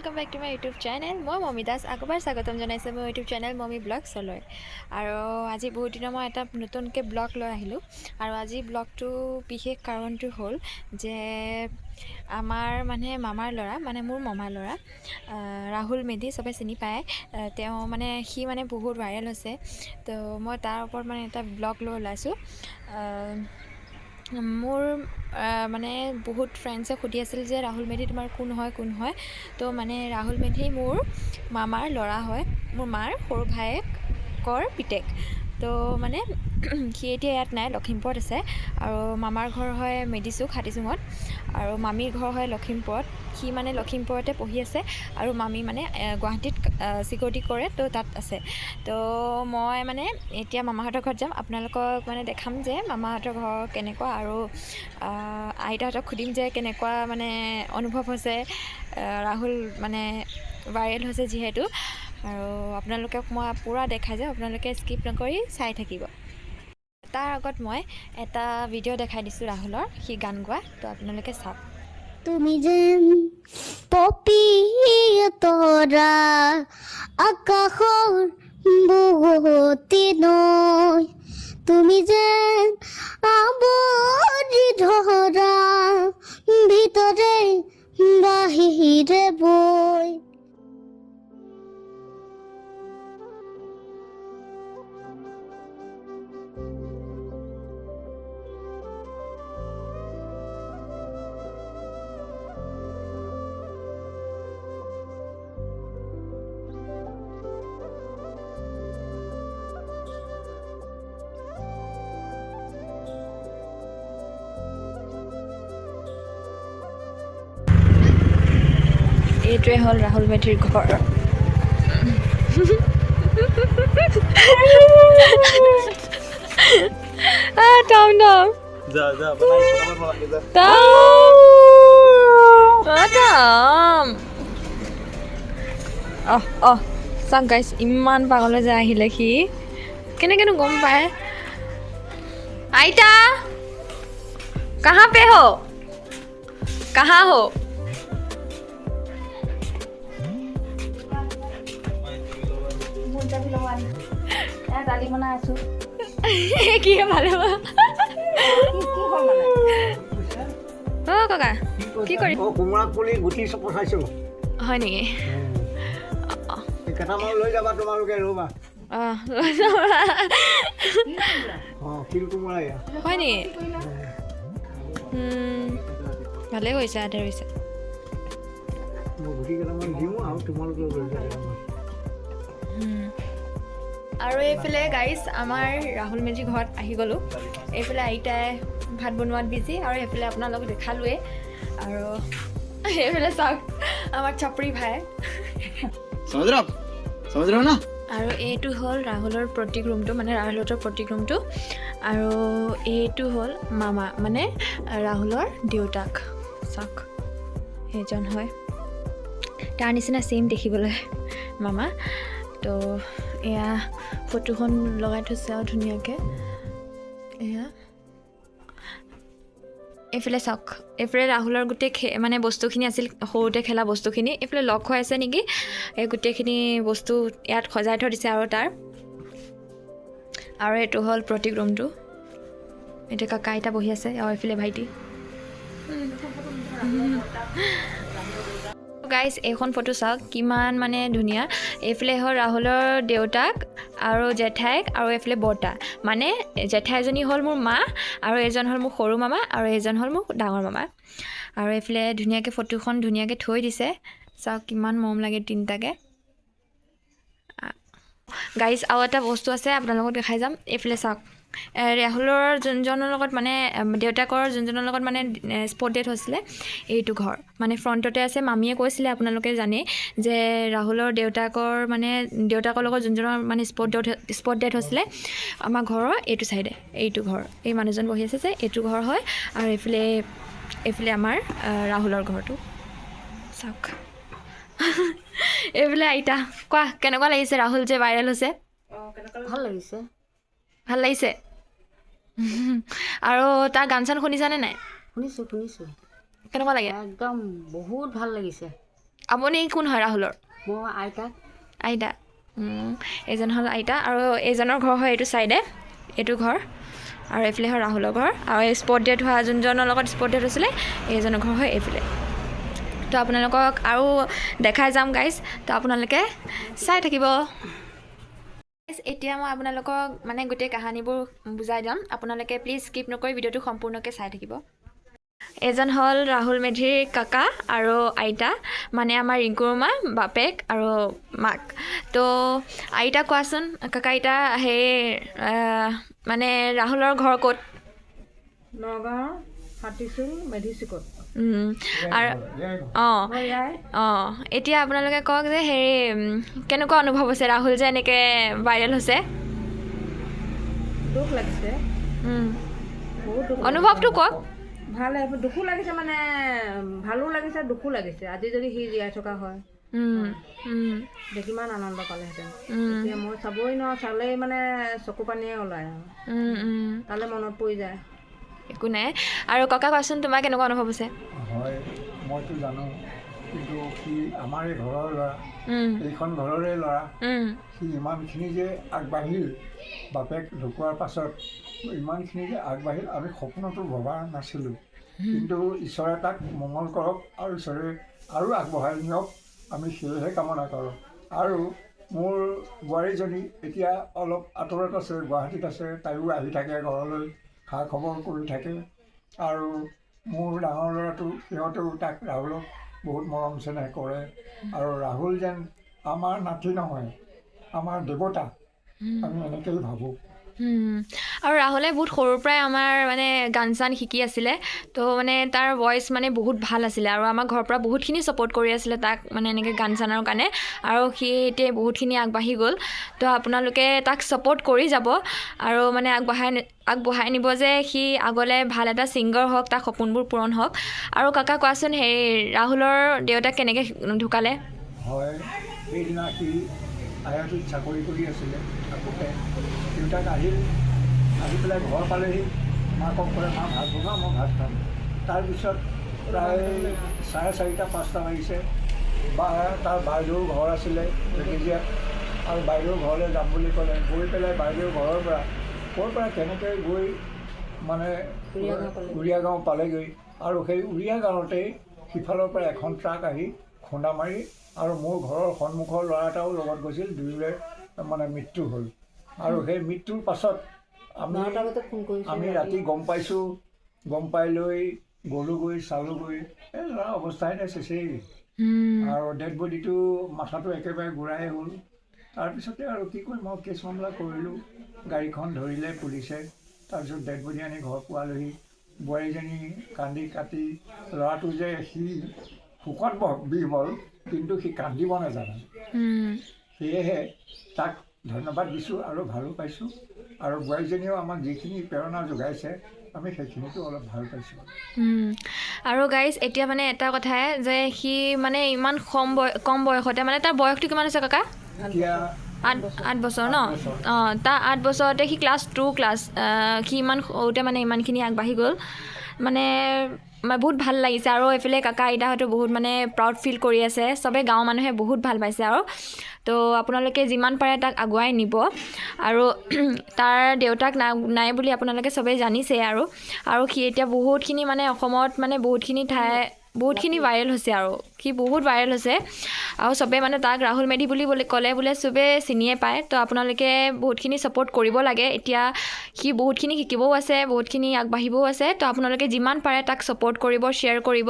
Welcome back to my YouTube channel. মই মমি দাস আকবাৰ স্বাগতম জনাইছোঁ মোৰ ইউটিউব চেনেল মমি ব্লগছলৈ। আৰু আজি বহুত দিনৰ মই এটা নতুনকৈ ব্লগ লৈ আহিলোঁ। আৰু আজি ব্লগটো বিশেষ কাৰণটো হ'ল যে আমাৰ মানে মামাৰ ল'ৰা, মানে মোৰ মামাৰ ল'ৰা ৰাহুল মেধি, চবে চিনি পায়। তেওঁ মানে সি মানে বহুত ভাইৰেল হৈছে, তো মই তাৰ ওপৰত মানে এটা ব্লগ লৈ ওলাইছোঁ। মোৰ মানে বহুত ফ্ৰেণ্ডছে সুধি আছিল যে ৰাহুল মেধি তোমাৰ কোন হয়। তো মানে ৰাহুল মেধি মোৰ মামাৰ ল'ৰা হয়, মোৰ মাৰ সৰু ভায়েকৰ পিতেক। তো মানে সি এতিয়া ইয়াত নাই, লখিমপুৰত আছে। আৰু মামাৰ ঘৰ হয় মেডিচুক হাতীচুঙত, আৰু মামীৰ ঘৰ হয় লখিমপুৰত। সি মানে লখিমপুৰতে পঢ়ি আছে, আৰু মামী মানে গুৱাহাটীত চিকিউৰিটি কৰে, তো তাত আছে। তো মই মানে এতিয়া মামাহঁতৰ ঘৰত যাম, আপোনালোকক মানে দেখাম যে মামাহঁতৰ ঘৰ কেনেকুৱা, আৰু আইতাহঁতক সুধিম যে কেনেকুৱা মানে অনুভৱ হৈছে, ৰাহুল মানে ভাইৰেল হৈছে যিহেতু। আৰু আপোনালোকক মই পূৰা দেখাই যাওঁ, আপোনালোকে স্কিপ নকৰি চাই থাকিব। তাৰ আগত মই এটা ভিডিঅ' দেখাই দিছোঁ ৰাহুলৰ, সি গান গোৱা, তো আপোনালোকে চাওক। তুমি যেন পপীয়া তৰা আকাশৰ বুৱতী নৈ, তুমি যেন আৱৰি ধৰা ভিতৰে বাহিৰে বৈ। এইটোৱে হ'ল ৰাহুল মেধিৰ ঘৰ। টম চাওক গাইছ, ইমান পাগলৈ যে আহিলে সি, কেনেকেনো গম পায়। আইতা কাহা পে হো, কাহা হো? দালি বনাই আছো। কি ভালে ককা কি কৰি কোমোৰা পুলি গুটি পঠাইছো, হয় নেকি? কেইটামান লৈ যাবা তোমালোকে, ৰ'বা। শিল কোমোৰা হয় নেকি? ভালে কৰিছে, আধা হৈছে। মই গুটি কেইটামান দিওঁ আৰু তোমালোকে লৈ যাবা। আৰু এইফালে গাইজ আমাৰ ৰাহুল মেধিৰ ঘৰত আহি গ'লোঁ। এইফালে আইতাই ভাত বনোৱাত বিজি, আৰু এইফালে আপোনালোক দেখালোৱে। আৰু এইফালে চাওক আমাৰ চাপৰি ভাই। আৰু এইটো হ'ল ৰাহুলৰ প্ৰতীক ৰুমটো, মানে ৰাহুলহঁতৰ প্ৰতীক ৰুমটো। আৰু এইটো হ'ল মামা, মানে ৰাহুলৰ দেউতাক। চাওক সেইজন হয়, তাৰ নিচিনা ছেইম দেখিবলৈ মামা। তো এয়া ফটোখন লগাই থৈছে আৰু ধুনীয়াকৈ। এয়া এইফালে চাওক, এইফালে ৰাহুলৰ গোটেই মানে বস্তুখিনি আছিল, সৰুতে খেলা বস্তুখিনি এইফালে লগ হৈ আছে নেকি। এই গোটেইখিনি বস্তু ইয়াত সজাই থৈ দিছে। আৰু এইটো হ'ল প্ৰতীক ৰুমটো। এতিয়া কাকা আইতা বহি আছে, আৰু এইফালে ভাইটি। গাইজ এইখন ফটো চাওক কিমান মানে ধুনীয়া। এইফালে হ'ল ৰাহুলৰ দেউতাক আৰু জেঠাইক, আৰু এইফালে বৰ্তা, মানে জেঠাইজনী হ'ল মোৰ মা, আৰু এজন হ'ল মোৰ সৰু মামা, আৰু এজন হ'ল মোৰ ডাঙৰ মামা। আৰু এইফালে ধুনীয়াকৈ ফটোখন ধুনীয়াকৈ থৈ দিছে, চাওক কিমান মৰম লাগে তিনিটাকে। গাইজ আৰু এটা বস্তু আছে, আপোনালোকক দেখাই যাম। এইফালে চাওক, ৰাহুলৰ যোনজনৰ লগত মানে দেউতাকৰ যোনজনৰ লগত মানে স্পট ডেট হৈছিলে, এইটো ঘৰ মানে ফ্ৰণ্টতে আছে। মামীয়ে কৈছিলে, আপোনালোকে জানে যে ৰাহুলৰ দেউতাকৰ লগত যোনজনৰ মানে স্পট ডেট হৈছিলে, আমাৰ ঘৰৰ এইটো চাইডে, এইটো ঘৰ, এই মানুহজন বহি আছে যে এইটো ঘৰ হয়। আৰু এইফালে আমাৰ ৰাহুলৰ ঘৰটো চাওক। এইফালে আইতা, কোৱা কেনেকুৱা লাগিছে ৰাহুল যে ভাইৰেল হৈছে? ভাল লাগিছে। ভাল লাগিছে। আৰু তাৰ গান চান শুনিছানে নাই? শুনিছোঁ কেনেকুৱা লাগে? একদম বহুত ভাল লাগিছে। আপুনি কোন হয় ৰাহুলৰ? মই আইতা। আইতা। এইজন হ'ল আইতা আৰু এইজনৰ ঘৰ হয় এইটো ছাইডে, এইটো ঘৰ, আৰু এইফালে হয় ৰাহুলৰ ঘৰ, আৰু এই স্পট ডেট হোৱা যোনজনৰ লগত স্পট ডেট হৈছিলে এইজনৰ ঘৰ হয় এইফালে। তো আপোনালোকক আৰু দেখাই যাম গাইজ, তো আপোনালোকে চাই থাকিব। এতিয়া মই আপোনালোকক মানে গোটেই কাহানীবোৰ বুজাই যাম, আপোনালোকে প্লিজ স্কিপ নকৰি ভিডিঅ'টো সম্পূৰ্ণকৈ চাই থাকিব। এজন হ'ল ৰাহুল মেধিৰ কাকা আৰু আইতা, মানে আমাৰ ৰিংকুৰ মা, বাপেক আৰু মাক। তো আইতা কোৱাচোন, কাকা আইতা, সেই মানে ৰাহুলৰ ঘৰ ক'ত? নগাঁও হাতীচুল মেধিচুকত। আৰু এতিয়া আপোনালোকে কওক যে হেৰি কেনেকুৱা অনুভৱ হৈছে ৰাহুল যে এনেকৈ ভাইৰেল হৈছে? দুখ লাগিছে, বহুত দুখ। অনুভৱটো কওক। ভাল, দুখো লাগিছে, মানে ভালো লাগিছে, দুখো লাগিছে। আজি যদি সি জীয়াই থকা হয় কিমান আনন্দ পালেহেঁতেন। এতিয়া মই চাবই নোৱাৰোঁ, চালেই মানে চকু পানীয়ে ওলায় আৰু তালৈ মনত পৰি যায়। একো নাই। আৰু ককা কোৱাচোন, তোমাৰ কেনেকুৱা অনুভৱ হৈছে? হয়, মইতো জানো, কিন্তু সি আমাৰ এই ঘৰৰ ল'ৰা, এইখন ঘৰৰে ল'ৰা, সি ইমানখিনি যে আগবাঢ়িল, বাপেক ঢুকোৱাৰ পাছত ইমানখিনি যে আগবাঢ়িল আমি সপোনতো ভবা নাছিলোঁ। কিন্তু ঈশ্বৰে তাক মংগল কৰক আৰু ঈশ্বৰে আৰু আগবঢ়াই নিয়ক, আমি সেয়েহে কামনা কৰোঁ। আৰু মোৰ বোৱাৰীজনী এতিয়া অলপ আঁতৰত আছে, গুৱাহাটীত আছে, তাইও আহি থাকে ঘৰলৈ, খা খবৰ কৰি থাকে। আৰু মোৰ ডাঙৰ ল'ৰাটো, সিহঁতেও তাক ৰাহুলক বহুত মৰম চেনেহ কৰে। আৰু ৰাহুল যেন আমাৰ নাতি নহয়, আমাৰ দেৱতা, আমি এনেকৈয়ে ভাবোঁ। আৰু ৰাহুলে বহুত সৰুৰ পৰাই আমাৰ মানে গান চান শিকি আছিলে, তো মানে তাৰ ভইচ মানে বহুত ভাল আছিলে, আৰু আমাৰ ঘৰৰ পৰা বহুতখিনি ছাপোৰ্ট কৰি আছিলে তাক, মানে এনেকৈ গান চানৰ কাৰণে, আৰু সি এতিয়া বহুতখিনি আগবাঢ়ি গ'ল। তো আপোনালোকে তাক ছাপোৰ্ট কৰি যাব আৰু মানে আগবঢ়াই নিব যে সি আগলৈ ভাল এটা ছিংগাৰ হওক, তাৰ সপোনবোৰ পূৰণ হওক। আৰু কাকা কোৱাচোন, হেৰি ৰাহুলৰ দেউতাক কেনেকৈ ঢুকালে? হয়, সেইদিনা সি আয়াৰটোত চাকৰি কৰি আছিলে, থাকোঁতে দেউতাক আহি পেলাই ঘৰ পালেহি, মাকক ক'লে মা ভাত বনোৱা, মই ভাত খাম। তাৰপিছত প্ৰায় 4:30-5টা বাজিছে, তাৰ বাইদেউৰ ঘৰ আছিলে বেকেজিয়াত, আৰু বাইদেউৰ ঘৰলৈ যাম বুলি ক'লে। গৈ পেলাই বাইদেউৰ ঘৰৰ পৰা ক'ৰ পৰা কেনেকৈ গৈ মানে উৰিয়া গাঁও পালেগৈ, আৰু সেই উৰিয়া গাঁৱতেই সিফালৰ পৰা এখন ট্ৰাক আহি খুন্দা মাৰি, আৰু মোৰ ঘৰৰ সন্মুখৰ ল'ৰা এটাও লগত গৈছিল, দুয়োৰে মানে মৃত্যু হ'ল। আৰু সেই মৃত্যুৰ পাছত আমি ৰাতি গম পাইছোঁ, গম পাই লৈ গ'লোগৈ, চালোগৈ, এই ল'ৰা অৱস্থাই নাই, চেচেই। আৰু ডেড বডিটো মাথাটো একেবাৰে ঘূৰাই হ'ল। তাৰপিছতে আৰু কি কৰিম, মই কেছ মামলা কৰিলোঁ, গাড়ীখন ধৰিলে পুলিচে। তাৰপিছত ডেড বডি আনি ঘৰ পোৱালোহি। বোৱাৰীজনী কান্দি কাটি, ল'ৰাটো যে সি সুখত বিমল, কিন্তু সি কান্দিব নাজানে। সেয়েহে তাক ধন্যবাদ দিছোঁ আৰু ভালো পাইছোঁ। আৰু বোৱাৰীজনীয়েও আমাক যিখিনি প্ৰেৰণা যোগাইছে, আমি সেইখিনিতো অলপ ভাল পাইছোঁ। আৰু গাইজ এতিয়া মানে এটা কথাই যে সি মানে ইমান কম বয়সতে, মানে তাৰ বয়সটো কিমান হৈছে কাকা? এতিয়া 8 বছৰ ন? তাৰ 8 বছৰতে সি ক্লাছ 2 সি ইমান সৰুতে মানে ইমানখিনি আগবাঢ়ি গ'ল, মানে বহুত ভাল লাগিছে। আৰু এইফালে কাকা আইতাহঁতেও বহুত মানে প্ৰাউড ফিল কৰি আছে, চবে গাঁৱৰ মানুহে বহুত ভাল পাইছে। আৰু তো আপোনালোকে যিমান পাৰে তাক আগুৱাই নিব। আৰু তাৰ দেউতাক নাই বুলি আপোনালোকে চবেই জানিছে, আৰু সি এতিয়া বহুতখিনি মানে অসমত মানে বহুতখিনি ভাইৰেল হৈছে, আৰু সি বহুত ভাইৰেল হৈছে, আৰু চবে মানে তাক ৰাহুল মেধি বুলি ক'লে বোলে চবে চিনিয়ে পায়। তো আপোনালোকে বহুতখিনি ছাপোৰ্ট কৰিব লাগে। এতিয়া সি বহুতখিনি শিকিবও আছে, বহুতখিনি আগবাঢ়িবও আছে, তো আপোনালোকে যিমান পাৰে তাক ছাপোৰ্ট কৰিব, শ্বেয়াৰ কৰিব,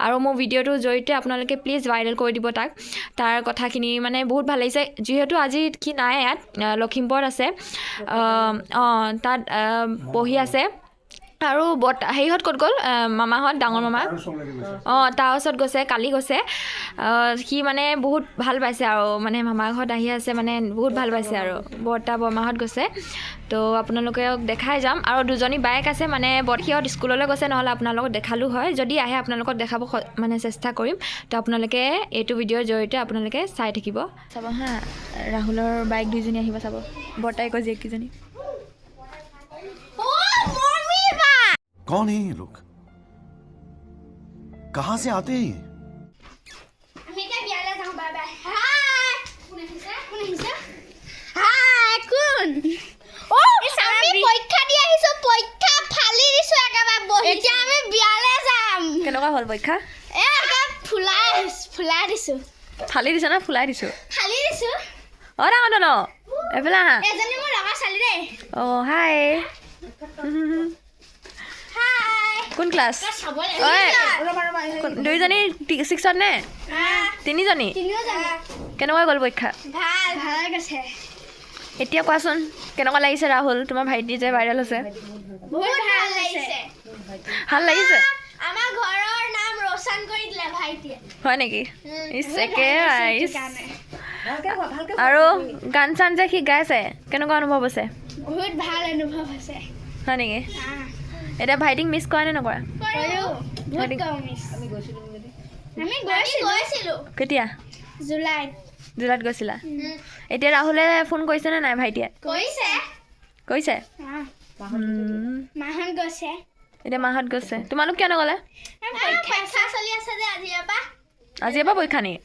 আৰু মোৰ ভিডিঅ'টোৰ জৰিয়তে আপোনালোকে প্লিজ ভাইৰেল কৰি দিব তাক। তাৰ কথাখিনি মানে বহুত ভাল লাগিছে, যিহেতু আজি সি নাই ইয়াত, লখিমপুৰত আছে, তাত পঢ়ি আছে। আৰু হেৰিহঁত ক'ত গ'ল, মামাহঁত, ডাঙৰ মামা? তাৰ ওচৰত গৈছে, কালি গৈছে। সি মানে বহুত ভাল পাইছে, আৰু মানে মামাৰ ঘৰত আহি আছে, মানে বহুত ভাল পাইছে, আৰু বৰ্তা বৰমাহঁত গৈছে। তো আপোনালোকে দেখাই যাম। আৰু দুজনী বাইক আছে, মানে সিহঁত স্কুললৈ গৈছে, নহ'লে আপোনালোকক দেখালোঁ হয়, যদি আহে আপোনালোকক দেখাব মানে চেষ্টা কৰিম। তো আপোনালোকে এইটো ভিডিঅ'ৰ জৰিয়তে আপোনালোকে চাই থাকিব, চাব হা। ৰাহুলৰ বাইক দুইজনী আহিব চাব, বৰ্তায়েকৰ জীয়েককেইজনী। कौन है ये लोग? कहां से आते हैं ये? গ'ল পৰীক্ষা ফুলাই দিছোঁ ফালি দিছ না ফুলাই দিছোঁ খালি দিছোঁ অঁ ডাঙৰ ন এইফালে আহা এজনী মোৰ লগৰ ছোৱালী দেই অঁ হাই হাই কোন ক্লাছ চাবলৈ দুইজনী 6ত নে তিনিজনী কেনেকুৱা গ'ল পৰীক্ষা ভাল গৈছে এতিয়া কোৱাচোন কেনেকুৱা লাগিছে ৰাহুল তোমাৰ ভাইটি যে ভাইৰেল হৈছে বহুত ভাল লাগিছে ভাল লাগিছে আমাৰ ঘৰৰ নাম ৰোশন কৰি দিলে ভাইটিয়ে হয় নেকি ইছ একে ইছ ভালকে কোৱা, ভালকে আৰু গান চান যে সি গাইছে কেনেকুৱা অনুভৱ হৈছে বহুত ভাল অনুভৱ হৈছে হয় নেকি এতিয়া ভাইটিক মিছ কৰা নে নকৰা বহুত কম মিছ আমি গৈছিলোঁ যদি আমি গৈছিলোঁ কেতিয়া জুলাইত জুলাইত গৈছিলা এতিয়া ৰাহুলে ফোন কৰিছেনে নাই ভাইটিয়ে কৈছে মাহত গৈছে এতিয়া মাহঁত গৈছে তোমালোক কিয় নগ'লে পৰীক্ষা চলি আছে যে আজিৰ পৰা পৰীক্ষা নেকি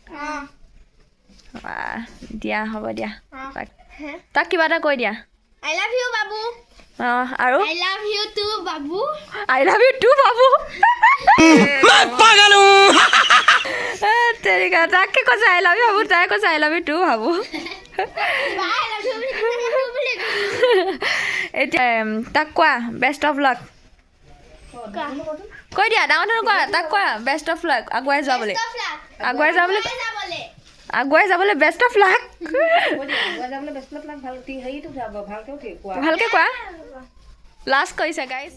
দিয়া হ'ব দিয়া তাক কিবা এটা কৈ দিয়া I love you বাবু অঁ আৰু I love you too Babu I love you two বাবু मैं पागल हूँ তেৰিকা তাকে কৈছে আই লাভ ইউ বাবু তাই কৈছে I love you two Babu I love you বুলি এতিয়া তাক কোৱা বেষ্ট অফ লাক কৈ দিয়া ডাঙৰ ধৰণৰ কোৱা তাক কোৱা বেষ্ট অফ লাক আগুৱাই যাবলৈ আগুৱাই যাবলৈ বেষ্ট অফ লাক যাবলৈ বেষ্ট লাগ ভাল হেৰিটো যাব ভালকে কোৱা ভালকৈ কোৱা লাষ্ট কৈছে গাইজ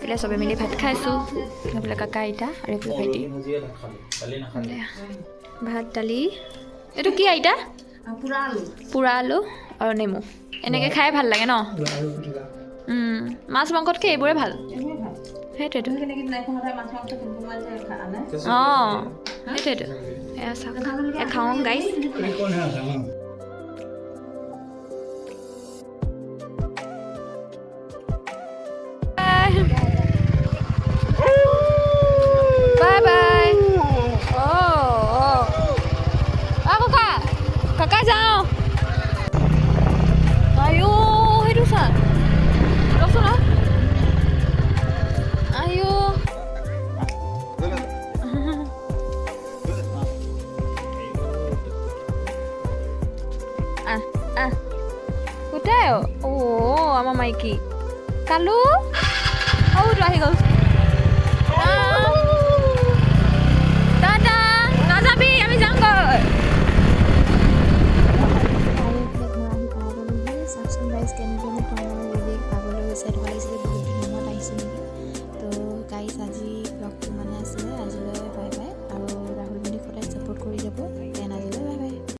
এতিয়া চবে মিলি ভাত খাইছোঁ এইফালে কাকা আইতা আৰু এইফালে ভাইটি ভাত দালি এইটো কি আইতা পোৰা আলু আৰু নেমু এনেকৈ খাই ভাল লাগে ন মাছ মাংসতকৈ এইবোৰে ভাল সেইটোৱেতো অঁ সেইটোৱেতো এয়া চাওক খাওঁ গাইছ Bye bye. Oh. Aku kak. Kakak jauh. Ayo, itu san. Langsung lah. Ayo. Udah yo. Oh, sama Mikey. Kalu. Oh, udah ahi kau. তো গাইজ আজি ব্লগটো মানে আছিলে আজিলৈ